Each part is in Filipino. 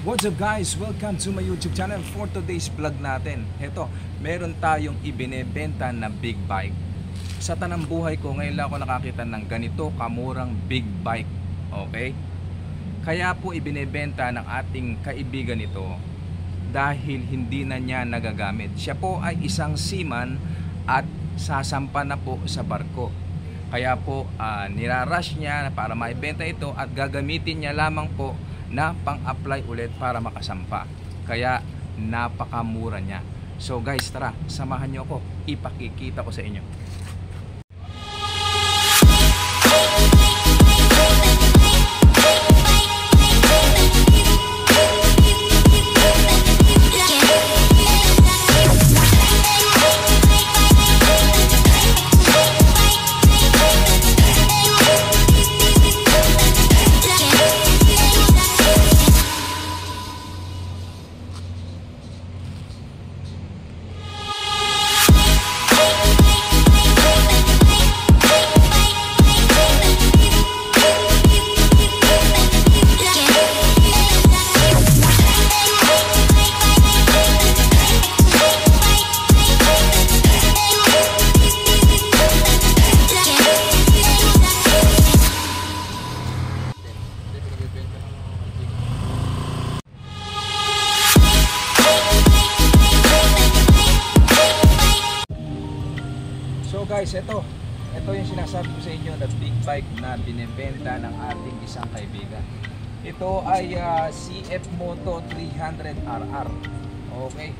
What's up guys? Welcome to my YouTube channel. For today's vlog natin, heto, meron tayong ibinebenta na big bike. Sa tanang buhay ko, ngayon lang ako nakakita ng ganito kamurang big bike. Okay? Kaya po ibinebenta ng ating kaibigan ito dahil hindi na niya nagagamit. Siya po ay isang seaman at sasampa na po sa barko. Kaya po nirarush niya para maibenta ito at gagamitin niya lamang po na pang-apply ulit para makasampa. Kaya napakamura niya. So guys, tara, samahan niyo ako. Ipakikita ko sa inyo. So guys, ito yung sinasabi ko sa inyo na big bike na binebenta ng ating isang kaibigan. Ito ay CF Moto 300RR. Okay,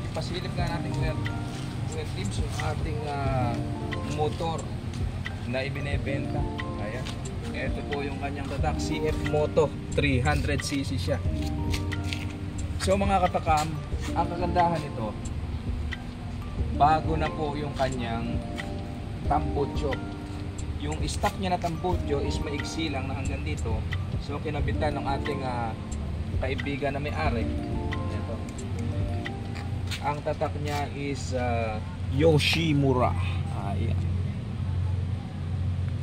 ipasilip nga natin Kuya Tips yung ating motor na ibinebenta. Ayan, ito po yung kanyang tatak, CF Moto 300cc siya. So mga katakam, ang kagandahan nito, bago na po yung kanyang tambucho. Yung stock niya na tambucho is maiksi lang na hanggang dito. So kinabitan ng ating kaibigan na may-ari. Ito. Ang tatak niya is Yoshimura. Ayan.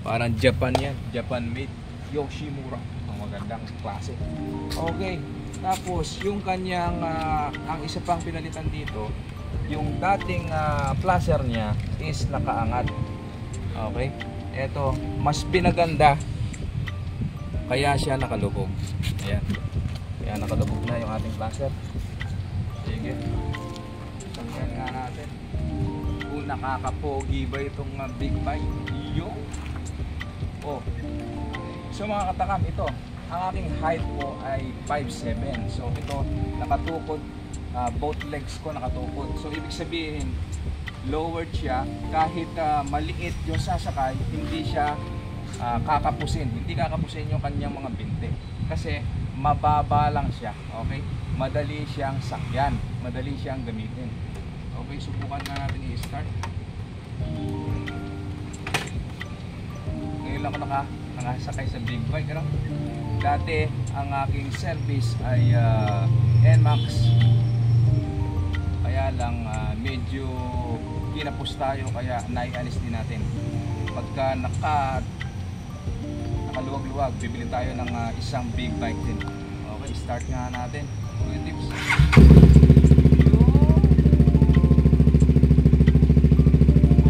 Parang Japan yan. Japan made Yoshimura. Ang magandang klase. Okay. Tapos yung kanyang ang isa pang pinalitan dito, yung dating placer niya is nakaangat. Okay, eto mas pinaganda kaya siya nakalubog. Ayan, kaya nakalubog na yung ating placer. Sige, sakyan nga natin kung nakakapogi ba itong big bike. Yung so mga katakam, ito ang aking height po ay 5'7". So ito nakatukod, both legs ko nakatukod. So ibig sabihin lowered siya, kahit maliit yung sasakay, hindi siya kakapusin. Hindi kakapusin yung kanyang mga binte. Kasi mababa lang siya. Okay? Madali siyang sakyan. Madali siyang gamitin. Okay, subukan na natin i-start. Ngayon lang ako nakasakay sa big bike. Ano? Dati, ang aking service ay NMAX. Kaya lang medyo kinapos tayo, kaya naialis din natin. Pagka nakaluwag-luwag, bibili tayo ng isang big bike din. Okay, start nga natin. Kuya Tips.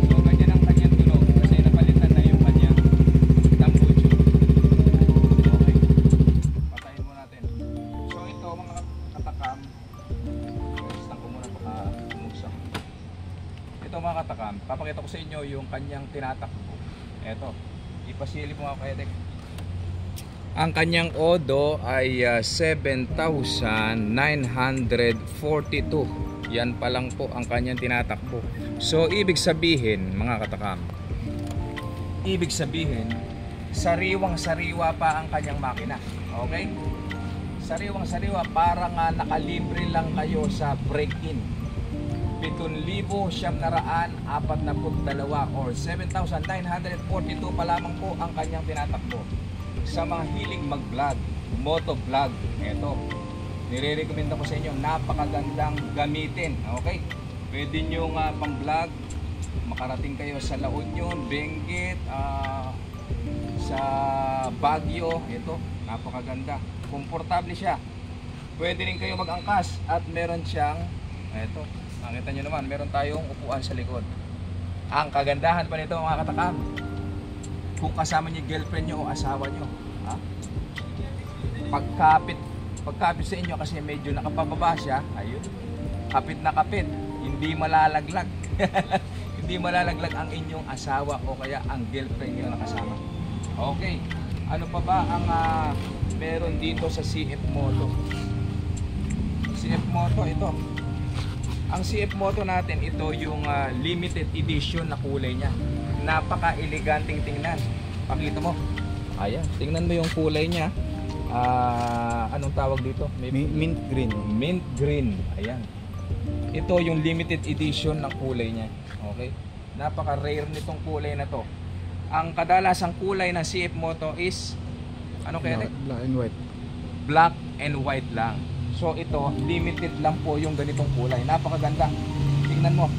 So ganyan ang kanyang tunog kasi napalitan na yung kanyang tambucho. Okay, patayin mo natin. So ito mga katakam, start ko muna baka umugsa. Ito mga katakam, papakita ko sa inyo yung kanyang tinatakbo. Ito, ipasilip mo ako kaya Dek. Ang kanyang odo ay 7,942. Yan pa lang po ang kanyang tinatakbo. So ibig sabihin mga katakam, ibig sabihin sariwang-sariwa pa ang kanyang makina. Okay? Sariwang-sariwa, parang nakalibre lang kayo sa break-in. 7,942 or 7,942 pa lamang po ang kanyang tinatakbo. Sa mga hilig mag-vlog, motovlog, ito, nire-recommend ko sa inyo, napakagandang gamitin. Okay? Pwede nyo pang-vlog, makarating kayo sa La Union, Benguet, sa Baguio. Ito, napakaganda, komportable siya. Pwede rin kayo mag-angkas at meron siyang, eto, nakita nyo naman, meron tayong upuan sa likod. Ang kagandahan pa nito mga katakam, kung kasama niyo girlfriend nyo o asawa nyo, ha? Pagkapit sa inyo kasi medyo nakapababa siya, ayun, kapit na kapit, hindi malalaglag. Hindi malalaglag ang inyong asawa o kaya ang girlfriend nyo na kasama. Okay, ano pa ba ang meron dito sa CF Moto? CF Moto ito. Ang CF Moto natin, ito yung limited edition na kulay niya. Napaka-eleganting tingnan. Pakita mo. Ayan, tingnan mo yung kulay niya. Anong tawag dito? Mint green. Mint green. Ayan. Ito yung limited edition ng kulay niya. Okay? Napaka-rare nitong kulay na to. Ang kadalasang kulay ng CF Moto is ano kaya? Black and white. Black and white lang. So ito, limited lang po yung ganitong kulay. Napakaganda. Tingnan mo.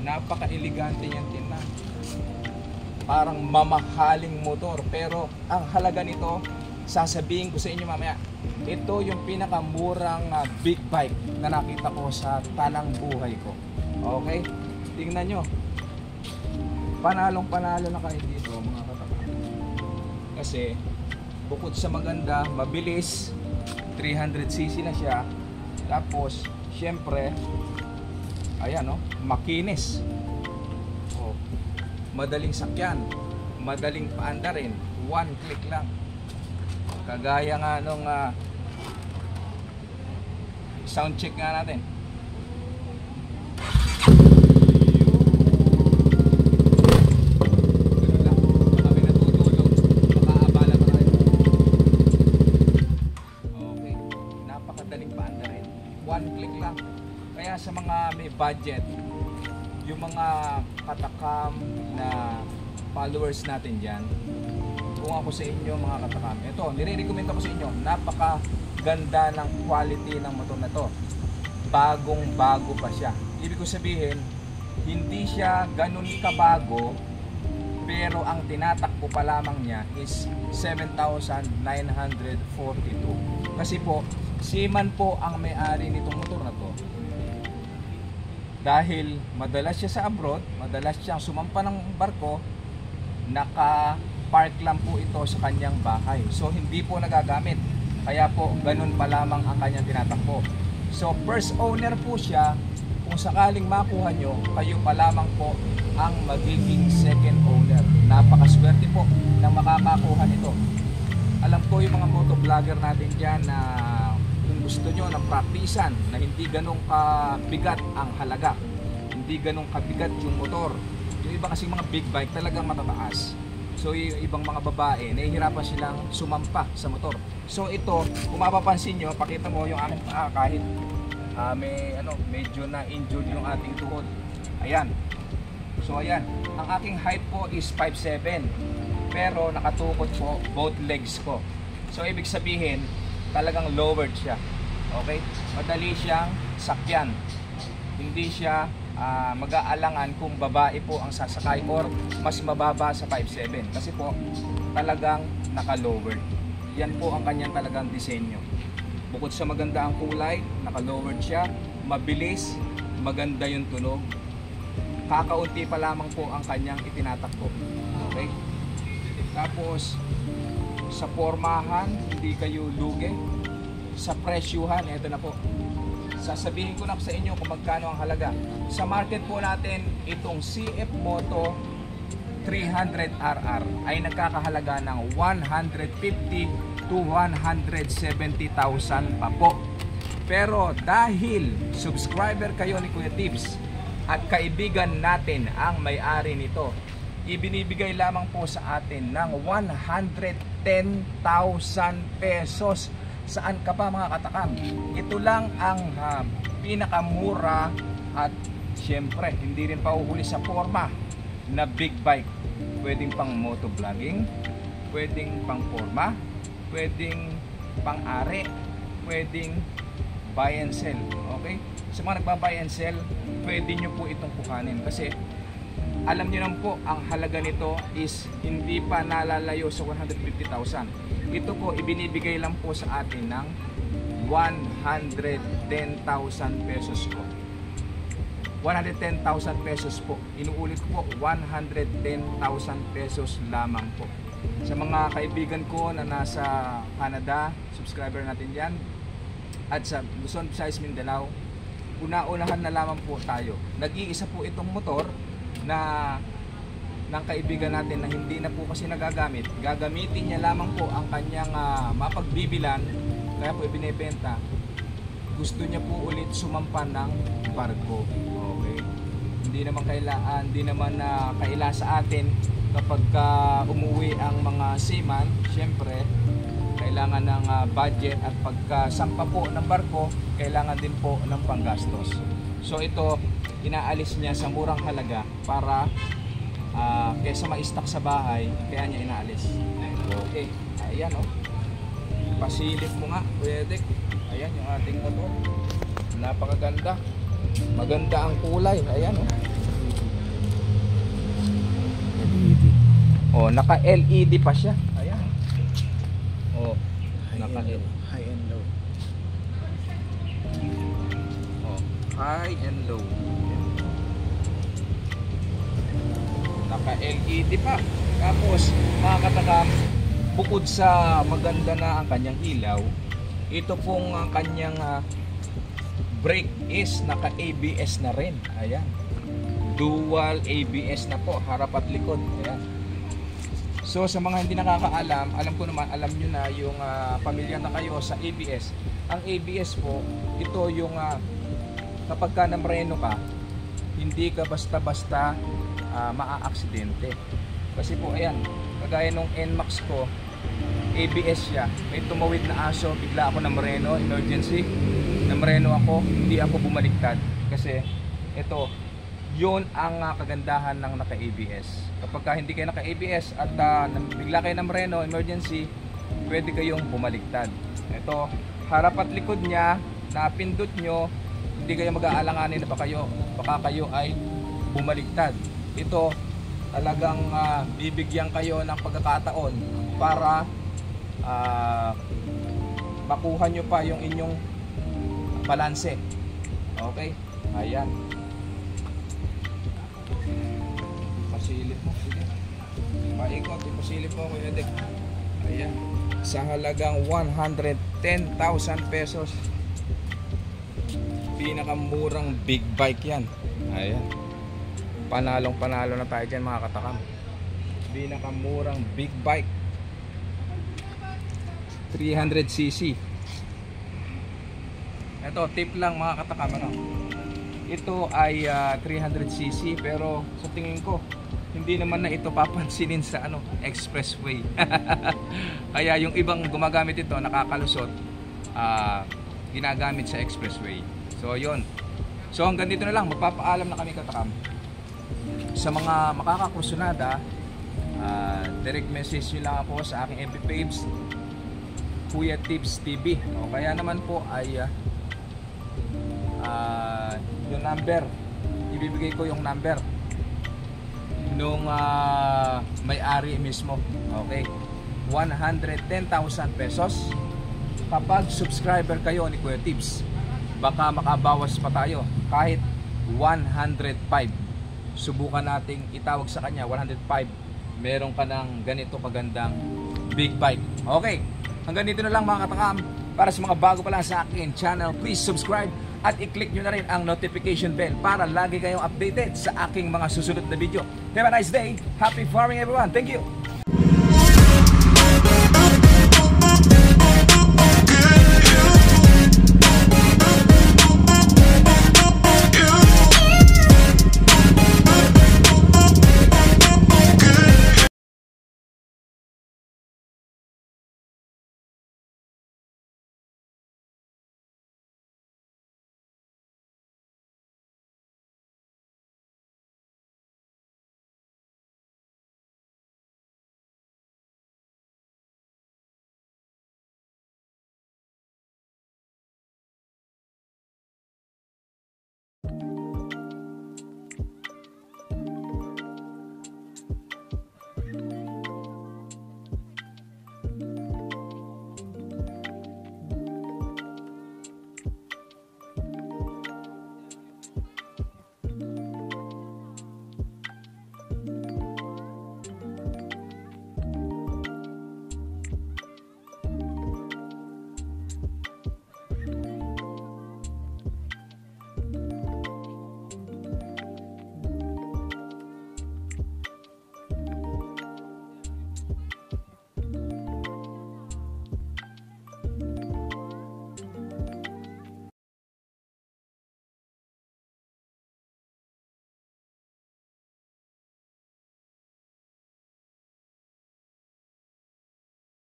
Napaka-elegante yan, tingnan. Parang mamahaling motor, pero ang halaga nito, sasabihin ko sa inyo mamaya, ito yung pinakamurang big bike na nakita ko sa tanang buhay ko. Okay? Tingnan nyo. Panalong panalo na kayo dito mga katakam. Kasi bukod sa maganda, mabilis, 300cc na siya. Tapos, syempre, ayan o, makinis. O, madaling sakyan, madaling paandarin, one click lang. Kagaya nga nung sound check nga natin. Sa mga may budget, yung mga katakam na followers natin dyan, kung ako sa inyo mga katakam, ito, nire-recommend ako sa inyo, napakaganda ng quality ng motor na to, bagong bago pa siya. Ibig ko sabihin, hindi siya ganun kabago, pero ang tinatakbo pa lamang niya is 7,942. Kasi po, Seaman po ang may-ari nitong motor na to. Dahil madalas siya sa abroad, madalas siyang sumampa ng barko, naka-park lang po ito sa kanyang bahay. So hindi po nagagamit. Kaya po ganun pa lamang ang kanyang tinatakbo. So first owner po siya. Kung sakaling makuha nyo, kayo pa lamang po ang magiging second owner. Napakaswerte po na makakakuha nito. Alam ko yung mga motovlogger natin dyan na gusto nyo ng praktisan na hindi ganong kabigat ang halaga, hindi ganong kabigat yung motor. Yung iba kasi mga big bike talagang matataas, so yung ibang mga babae nahihirapan silang sumampa sa motor. So ito, kung mapapansin nyo, pakita mo yung aking paa, kahit medyo na injured yung ating tuhod. Ayan, so ayan, ang aking height po is 5'7", pero nakatukod po both legs ko. So ibig sabihin talagang lowered siya. Okay? Madali siyang sakyan. Hindi siya mag-aalangan kung babae po ang sasakay or mas mababa sa 5'7". Kasi po talagang naka-lowered. Yan po ang kanyang talagang disenyo. Bukod sa maganda ang kulay, naka-lowered siya, mabilis, maganda yung tunog. Kakaunti pa lamang po ang kanyang itinatakbo. Okay? Tapos sa pormahan, hindi kayo lugi. Sa presyuhan, ito na po. Sasabihin ko na sa inyo kung magkano ang halaga. Sa market po natin, itong CF Moto 300RR ay nagkakahalaga ng 150 to 170,000 pa po. Pero dahil subscriber kayo ni Kuya Tips at kaibigan natin ang may-ari nito, ibinibigay lamang po sa atin ng 110,000 pesos. Saan ka pa mga katakam? Ito lang ang pinakamura at syempre hindi rin pauhuli sa forma na big bike. Pwedeng pang motovlogging, pwedeng pang forma, pwedeng pang are, pwedeng buy and sell. Okay? Sa mga nagba-buy and sell, pwede nyo po itong kuhanin kasi alam niyo naman po, ang halaga nito is hindi pa nalalayo sa 150,000. Ito po, ibinibigay lang po sa atin ng 110,000 pesos po. 110,000 pesos po. Inuulit ko po, 110,000 pesos lamang po. Sa mga kaibigan ko na nasa Canada, subscriber natin yan, at sa Luzon, Visayas, Mindanao, una-unahan na lamang po tayo. Nag-iisa po itong motor na ng kaibigan natin na hindi na po kasi nagagamit. Gagamitin niya lamang po ang kanyang mapagbibilan, kaya po ibinebenta. Gusto niya po ulit sumampan ng barko. Okay. Hindi naman kaila sa atin kapag umuwi ang mga seaman, syempre kailangan ng budget, at pagkasampa po ng barko, kailangan din po ng panggastos. So ito, inaalis niya sa murang halaga para kaysa ma-stock sa bahay, kaya niya inaalis. Okay, ayan o. Pasilip mo nga, Kuya Dek. Ayan yung ating motor. Napakaganda. Maganda ang kulay. Ayan o. LED. Oh, naka-LED pa siya. Ayan. Oh, naka-LED. High and low. Oh, high and low. Naka-LED pa. Tapos, mga katakam, bukod sa maganda na ang kanyang ilaw, ito pong kanyang brake is naka-ABS na rin. Ayan. Dual ABS na po, harap at likod. Ayan. So sa mga hindi nakakaalam, alam ko naman, alam nyo na yung pamilya na kayo sa ABS. Ang ABS po, ito yung kapag ka namreno ka, hindi ka basta-basta maa-aksidente. Kasi po ayan, kagaya nung NMAX ko, ABS siya. May tumawid na aso, bigla ako namreno, emergency. Namreno ako, hindi ako bumaliktad. Kasi ito, yun ang kagandahan ng naka-ABS. Kapag ka hindi kayo naka-ABS at bigla kayo namreno, emergency, pwede kayong bumaliktad. Ito, harap at likod niya, napindot nyo, hindi kayo mag-aalanganin na baka kayo ay bumaliktad. Ito, talagang bibigyan kayo ng pagkakataon para makuha nyo pa yung inyong balanse. Okay? Ayan. Pasilip mo. Sige. Paikot. Ipasilip mo, Kuya Dek. Ayan. Sa halagang 110,000 pesos. Pinakamurang big bike yan. Ayan. Panalong panalo na tayo dyan, mga katakam. Pinakamurang big bike. 300cc. Ito, tip lang mga katakam, ano? Ito ay 300cc, pero sa tingin ko hindi naman na ito papansinin sa expressway. Kaya yung ibang gumagamit ito, nakakalusot, ginagamit sa expressway. So yun. So hanggang dito na lang, magpapaalam na kami, katakam. Sa mga makakakursunada, direct message nyo lang ako sa aking FB page, Kuya Tips TV. O kaya naman po ay yung number, ibibigay ko yung number nung may-ari mismo. Okay, 110,000 pesos. Kapag subscriber kayo ni Kuya Tips, baka makabawas pa tayo kahit 105. Subukan nating itawag sa kanya 105. Meron ka ng ganito kagandang big bike. Okay, hanggang dito na lang mga katakam. Para sa mga bago pa lang sa akin channel, please subscribe at i-click nyo na rin ang notification bell para lagi kayong updated sa aking mga susunod na video. Have a nice day. Happy farming everyone. Thank you.